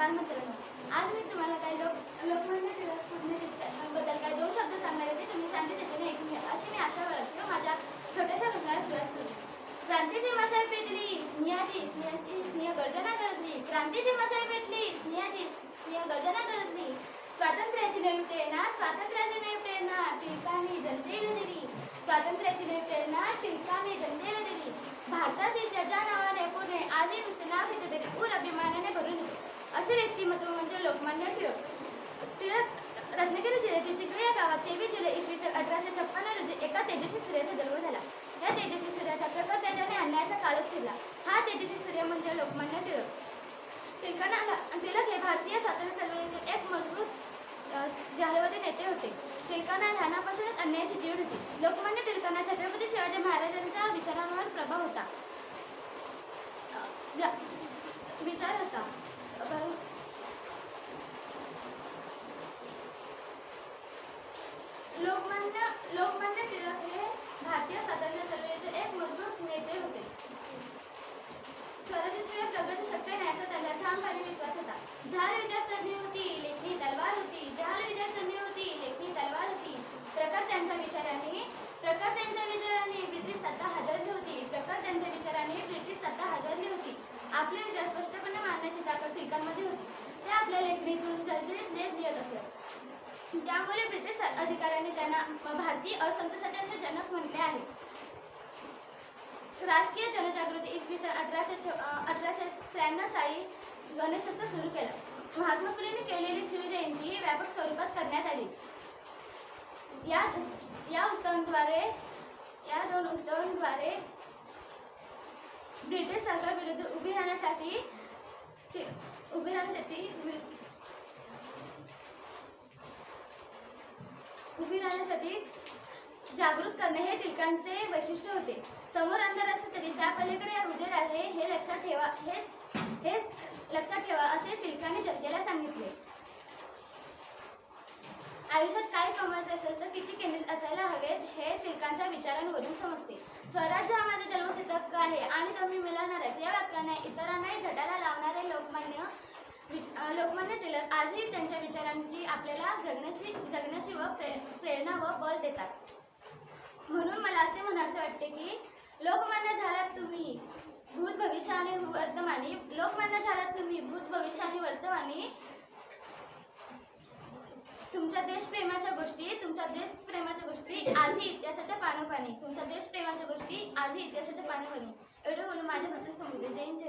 बालमित्रांनो, आज मी तुम्हाला काही लोकमान्य टिळकांबद्दल काही दोन शब्द सांगणार आहे. ते तुम्ही शांततेने ऐकून घ्या अशी मी आशा बाळगते व माझ्या छोट्याशा भाषणाला सुरुवात करते. क्रांतीची मशाल पेटली, स्नेहाची स्नेह गर्जना गरजली. क्रांतीची मशाल पेटली, स्नेहाची स्नेह गर्जना गरजली. स्वातंत्र्याची नवी प्रेरणा, स्वातंत्र्याची नवी प्रेरणा टिळकांनी जनतेला दिली. स्वातंत्र्याची नवी प्रेरणा टिळकांनी जनतेला दिली. भारतातील त्याच्या नावाने पुणे आधी नुसते नाव घेते तरी पूर अभिमानाने भरून येते. असे व्यक्तिमत्व म्हणजे लोकमान्य टिळक. टिळक रत्नागिरी जिल्ह्यातील चिखली या गावात 23 जुलै इसवी सन 1856 रोजी एका तेजस्वी सूर्याचा जन्म झाला. या तेजस्वी सूर्याच्या प्रखर तेजाने अन्यायाचा काळोख चिरला. हा तेजस्वी सूर्य म्हणजे लोकमान्य टिळक. टिळक हे भारतीय स्वातंत्र्य चळवळीतील एक मजबूत जाहीरवादी नेते होते. टिळकांना लहानापासूनच अन्यायाची जीड होती. लोकमान्य टिळकांना छत्रपती शिवाजी महाराजांच्या विचारांवर प्रभाव होता. लोकमान्य टिळक हे भारतीय स्वातंत्र्य चळवळीचे एक मजबूत नेते होते. स्वराज्याशिवाय प्रगती शक्य नाही असा त्यांचा ठामपणे विश्वास होता. जहाल विचारसरणी होती, लेखणी तलवार होती. जहाल विचारसरणी होती, लेखणी तलवार होती. प्रखर त्यांच्या विचारांनी ब्रिटिश सत्ता हादरली होती. आपले विचार स्पष्टपणे मांडण्याची ताकद टिळकांमध्ये होती. ते आपल्या लेखणीतून जलजलीत लेख लिहित असत. त्यामुळे ब्रिटिश अधिकाऱ्यांनी त्यांना भारतीय असंतोषाचे जनक म्हटले आहे. राजकीय जनजागृती इसवी सन 1893 साली गणेशोत्सव सुरू केला. महात्मा फुलेंनी केलेली शिवजयंती व्यापक स्वरूपात करण्यात आली. या दोन उत्सवांद्वारे ब्रिटिश सरकार विरुद्ध उभी राहण्यासाठी जागृत करणे हे टिळकांचे वैशिष्ट्य होते. समोर अंधार असले तरी त्या पलीकडे उजेड आहे हे लक्षात ठेवा असे टिळकांनी जनतेला सांगितले. आयुष्यात काय कमायचे असेल तर किती केंद्रित असायला हवेत हे टिळकांच्या विचारांवरून समजते. स्वराज्य हा माझा जन्मसिद्ध हक्क आहे आणि तो मी मिळवणारच या वाक्याने इतरांनाही झटाला लावणारे लोकमान्य टिळक आजही त्यांच्या विचारांची आपल्याला जगण्याची व प्रेरणा व बल देतात. म्हणून मला असे म्हणावेसे वाटते की लोकमान्य झालात तुम्ही भूत भविष्य आणि वर्तमानी. लोकमान्य झालात तुम्ही भूत भविष्य आणि वर्तमानी. तुमच्या देशप्रेमाच्या गोष्टी आजही इतिहासाच्या पानोपानी. एवढं बोलून माझे भाषण संपले. जय हिंद.